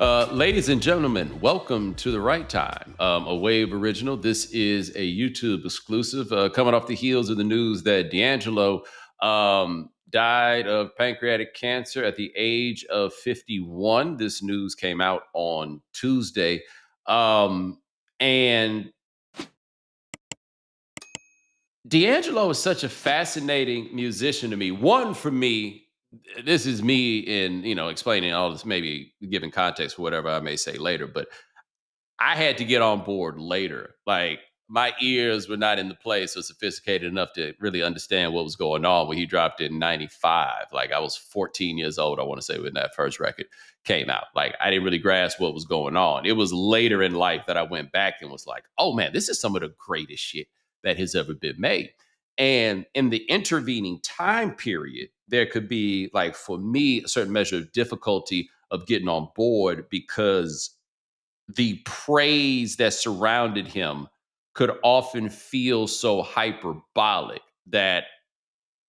Ladies and gentlemen, welcome to the right time. A Wave original. This is a YouTube exclusive coming off the heels of the news that D'Angelo died of pancreatic cancer at the age of 51. This news came out on Tuesday. And D'Angelo is such a fascinating musician to me. One, for me, this is me in, explaining all this, maybe giving context for whatever I may say later, but I had to get on board later. Like my ears were not in the place or sophisticated enough to really understand what was going on when he dropped in 95. Like I was 14 years old, I want to say, when that first record came out. Like I didn't really grasp what was going on. It was later in life that I went back and was like, oh man, this is some of the greatest shit that has ever been made. And in the intervening time period, there could be, like, for me, a certain measure of difficulty of getting on board because the praise that surrounded him could often feel so hyperbolic that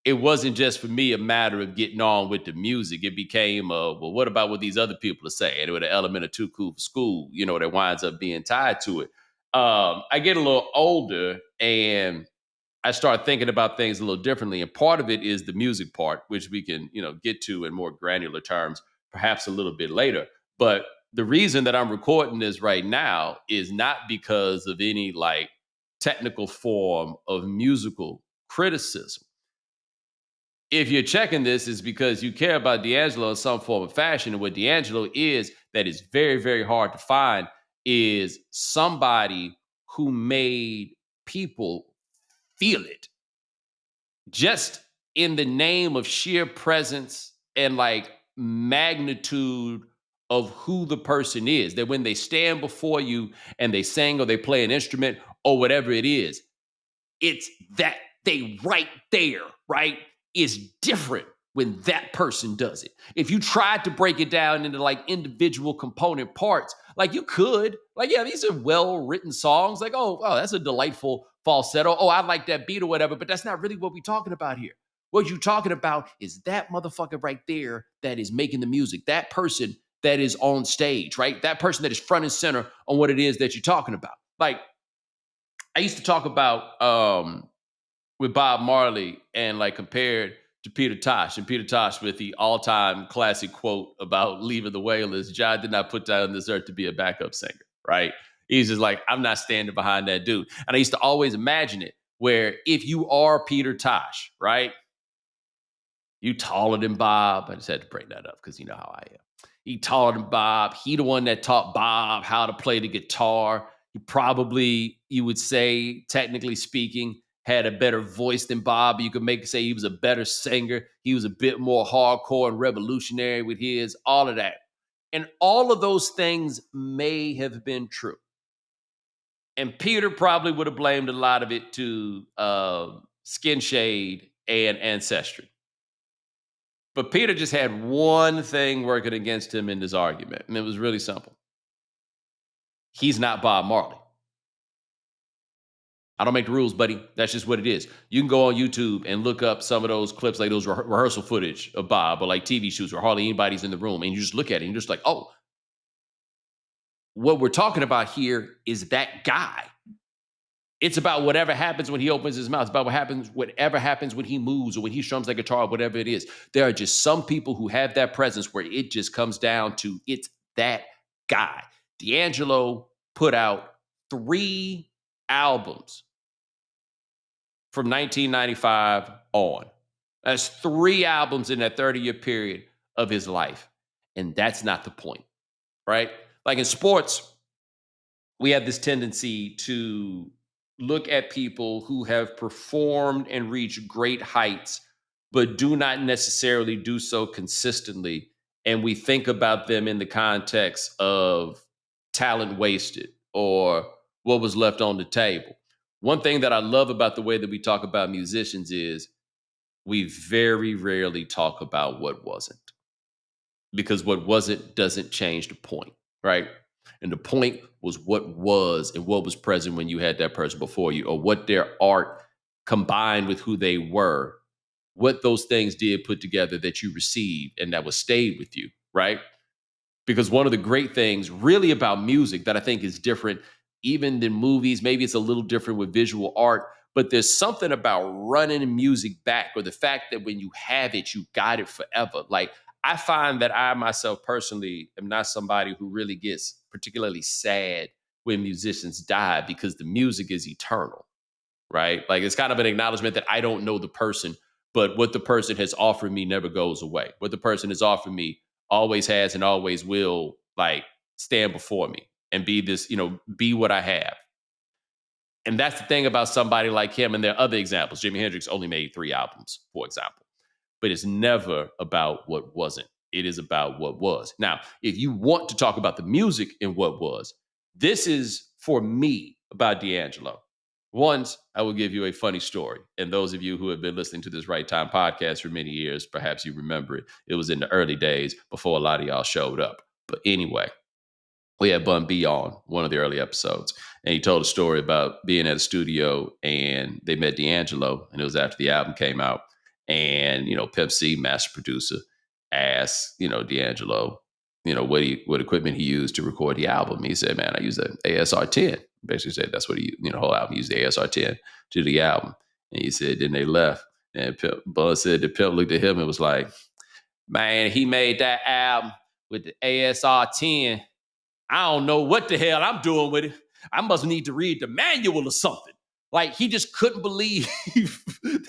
it wasn't just for me a matter of getting on with the music. It became well, what about what these other people are saying? With an element of too cool for school, that winds up being tied to it. I get a little older and I start thinking about things a little differently. And part of it is the music part, which we can, get to in more granular terms, perhaps a little bit later. But the reason that I'm recording this right now is not because of any like technical form of musical criticism. If you're checking this, is because you care about D'Angelo in some form of fashion. And what D'Angelo is that is very, very hard to find is somebody who made people feel it just in the name of sheer presence and like magnitude of who the person is. That when they stand before you and they sing or they play an instrument or whatever it is, it's that they right there, right? Is different when that person does it. If you tried to break it down into like individual component parts, like you could, like, yeah, these are well written songs. Like, oh, that's a delightful falsetto. Oh, I like that beat or whatever, but that's not really what we're talking about here. What you're talking about is that motherfucker right there that is making the music, that person that is on stage, right? That person that is front and center on what it is that you're talking about. Like, I used to talk about with Bob Marley and like compared to Peter Tosh, and Peter Tosh with the all-time classic quote about leaving the Wailers: "John did not put down this earth to be a backup singer." Right? He's just like, I'm not standing behind that dude. And I used to always imagine it where if you are Peter Tosh, right? You taller than Bob. I just had to bring that up because you know how I am. He taller than Bob. He the one that taught Bob how to play the guitar. He probably, you would say, technically speaking, had a better voice than Bob. You could say he was a better singer. He was a bit more hardcore and revolutionary with his, all of that. And all of those things may have been true. And Peter probably would have blamed a lot of it to skin shade and ancestry. But Peter just had one thing working against him in this argument, and it was really simple. He's not Bob Marley. I don't make the rules, buddy. That's just what it is. You can go on YouTube and look up some of those clips, like those rehearsal footage of Bob, or like TV shoots where hardly anybody's in the room, and you just look at it and you're just like, oh, what we're talking about here is that guy. It's about whatever happens when he opens his mouth. It's about whatever happens when he moves or when he strums that guitar, whatever it is. There are just some people who have that presence where it just comes down to it's that guy. D'Angelo put out 3 albums from 1995 on. That's 3 albums in that 30-year period of his life. And that's not the point, right? Like in sports, we have this tendency to look at people who have performed and reached great heights, but do not necessarily do so consistently. And we think about them in the context of talent wasted or what was left on the table. One thing that I love about the way that we talk about musicians is we very rarely talk about what wasn't, because what wasn't doesn't change the point, right? And the point was what was and what was present when you had that person before you, or what their art combined with who they were, what those things did put together that you received and that was stayed with you, right? Because one of the great things really about music that I think is different even than movies, maybe it's a little different with visual art, but there's something about running music back or the fact that when you have it, you got it forever. Like I find that I myself personally am not somebody who really gets particularly sad when musicians die because the music is eternal, right? Like it's kind of an acknowledgement that I don't know the person, but what the person has offered me never goes away. What the person has offered me always has and always will like stand before me and be this, be what I have. And that's the thing about somebody like him. And there are other examples. Jimi Hendrix only made 3 albums, for example, but it's never about what wasn't. It is about what was. Now, if you want to talk about the music and what was, this is for me about D'Angelo. Once, I will give you a funny story. And those of you who have been listening to this Right Time podcast for many years, perhaps you remember it. It was in the early days before a lot of y'all showed up. But anyway, we had Bun B on one of the early episodes, and he told a story about being at a studio and they met D'Angelo, and it was after the album came out. And Pimp C, master producer, asked D'Angelo, what equipment he used to record the album. He said, "Man, I use an ASR 10." Basically, said that's what he used. The whole album he used the ASR 10 to the album. And he said, then they left, and Bun said the Pimp looked at him and was like, "Man, he made that album with the ASR 10. I don't know what the hell I'm doing with it. I must need to read the manual or something." Like he just couldn't believe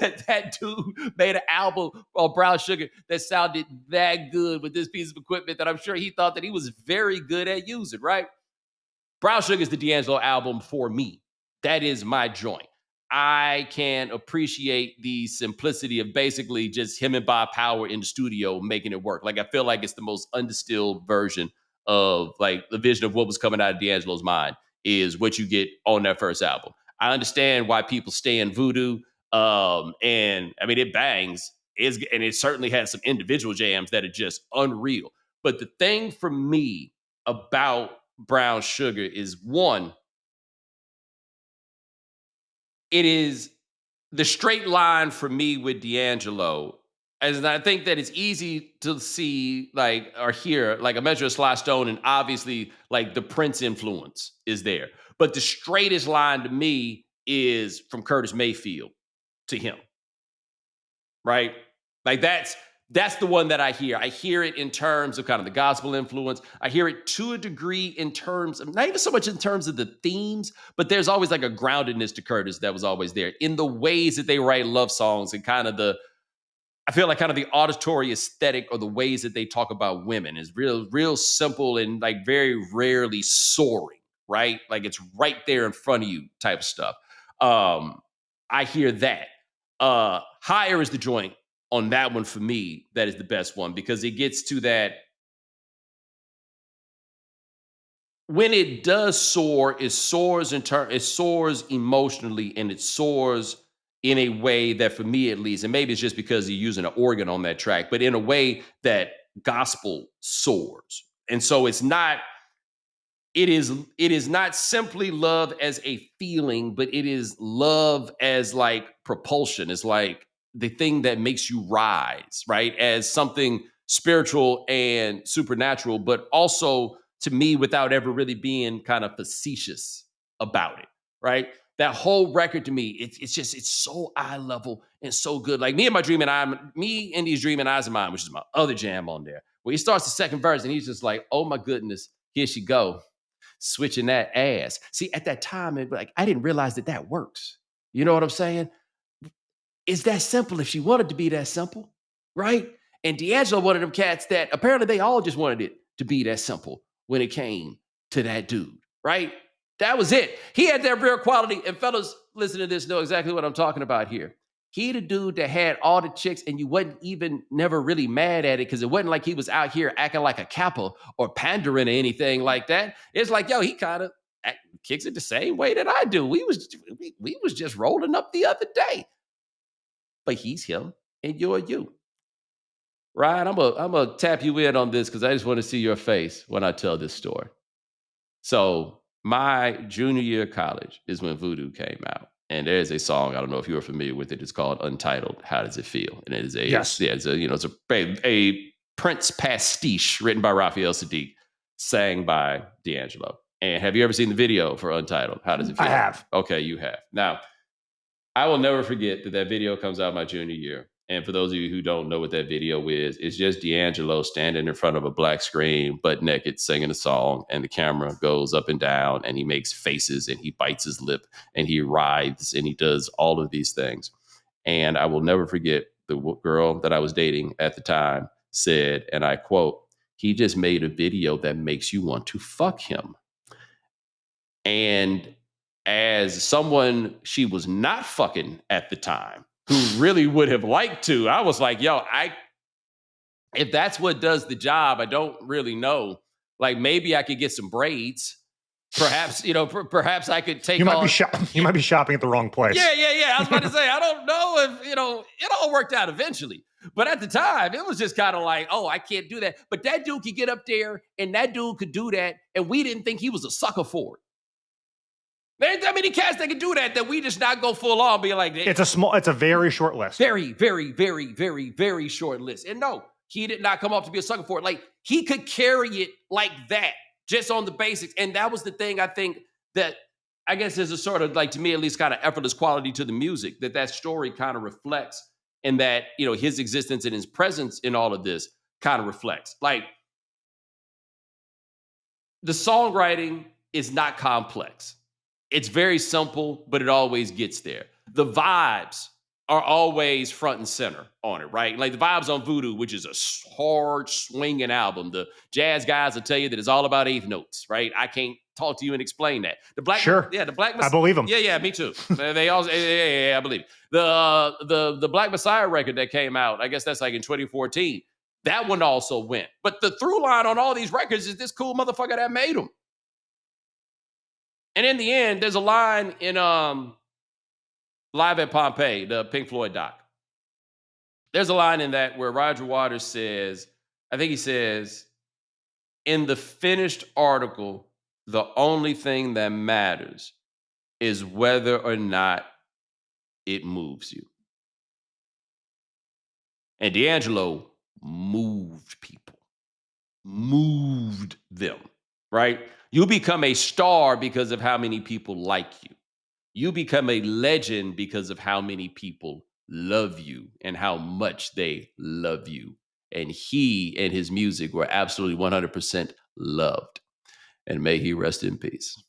that dude made an album on Brown Sugar that sounded that good with this piece of equipment that I'm sure he thought that he was very good at using, right? Brown Sugar is the D'Angelo album for me. That is my joint. I can appreciate the simplicity of basically just him and Bob Power in the studio making it work. Like I feel like it's the most undistilled version of like the vision of what was coming out of D'Angelo's mind is what you get on that first album. I understand why people stay in Voodoo. And I mean it bangs. And it certainly has some individual jams that are just unreal. But the thing for me about Brown Sugar is one, it is the straight line for me with D'Angelo. As I think that it's easy to see, like, or hear, like a measure of Sly Stone, and obviously, like, the Prince influence is there. But the straightest line to me is from Curtis Mayfield to him, right? Like that's the one that I hear. I hear it in terms of kind of the gospel influence. I hear it to a degree in terms of not even so much in terms of the themes, but there's always like a groundedness to Curtis that was always there in the ways that they write love songs and kind of I feel like kind of the auditory aesthetic or the ways that they talk about women is real simple and like very rarely soaring, right? Like it's right there in front of you type of stuff. Um, I hear that. Higher is the joint on that one for me. That is the best one because it gets to that when it does soar, it soars emotionally and it soars in a way that for me at least, and maybe it's just because you're using an organ on that track, but in a way that gospel soars. And so it is not simply love as a feeling, but it is love as like propulsion. It's like the thing that makes you rise, right? As something spiritual and supernatural, but also to me without ever really being kind of facetious about it, right? That whole record to me, it's so eye level and so good. Like me and these dreaming eyes of mine, which is my other jam on there. Where he starts the second verse and he's just like, "Oh my goodness, here she go, switching that ass." See, at that time, like I didn't realize that works. You know what I'm saying? It's that simple if she wanted to be that simple, right? And D'Angelo, one of them cats that apparently they all just wanted it to be that simple when it came to that dude, right? That was it. He had that rare quality. And fellas, listen to this, know exactly what I'm talking about here. He the dude that had all the chicks, and you wasn't even never really mad at it because it wasn't like he was out here acting like a kappa or pandering or anything like that. It's like, yo, he kind of kicks it the same way that I do. We was just rolling up the other day, but he's him and you're you. Ryan, I'm gonna tap you in on this because I just want to see your face when I tell this story. So my junior year of college is when Voodoo came out. And there's a song, I don't know if you are familiar with it. It's called Untitled, How Does It Feel? And it is Yes. it's a Prince pastiche written by Raphael Sadiq. sang by D'Angelo. And have you ever seen the video for Untitled? How does it feel? I have. Okay, you have. Now, I will never forget that video comes out my junior year. And for those of you who don't know what that video is, it's just D'Angelo standing in front of a black screen, butt naked, singing a song, and the camera goes up and down, and he makes faces, and he bites his lip, and he writhes, and he does all of these things. And I will never forget the girl that I was dating at the time said, and I quote, "He just made a video that makes you want to fuck him." And as someone she was not fucking at the time, who really would have liked to, I was like, yo, if that's what does the job, I don't really know. Like maybe I could get some braids. Perhaps, perhaps I could take You might on. You might be shopping at the wrong place. Yeah. I was about to say, I don't know if, it all worked out eventually. But at the time, it was just kind of like, oh, I can't do that. But that dude could get up there and that dude could do that. And we didn't think he was a sucker for it. There's that many cats that can do that we just not go full on, be like, it's a very short list. Very, very, very, very, very short list. And no, he did not come off to be a sucker for it. Like he could carry it like that, just on the basics. And that was the thing I think that I guess is a sort of like, to me at least, kind of effortless quality to the music that story kind of reflects, and that, his existence and his presence in all of this kind of reflects. Like the songwriting is not complex. It's very simple, but it always gets there. The vibes are always front and center on it, right? Like the vibes on Voodoo, which is a hard swinging album. The jazz guys will tell you that it's all about eighth notes, right? I can't talk to you and explain that. The Black I believe them. Yeah, me too. They all, I believe it. The Black Messiah record that came out, I guess that's like in 2014. That one also went. But the through line on all these records is this cool motherfucker that made them. And in the end, there's a line in Live at Pompeii, the Pink Floyd doc. There's a line in that where Roger Waters says, I think he says, in the finished article, the only thing that matters is whether or not it moves you. And D'Angelo moved people, moved them, right? You become a star because of how many people like you. You become a legend because of how many people love you and how much they love you. And he and his music were absolutely 100% loved. And may he rest in peace.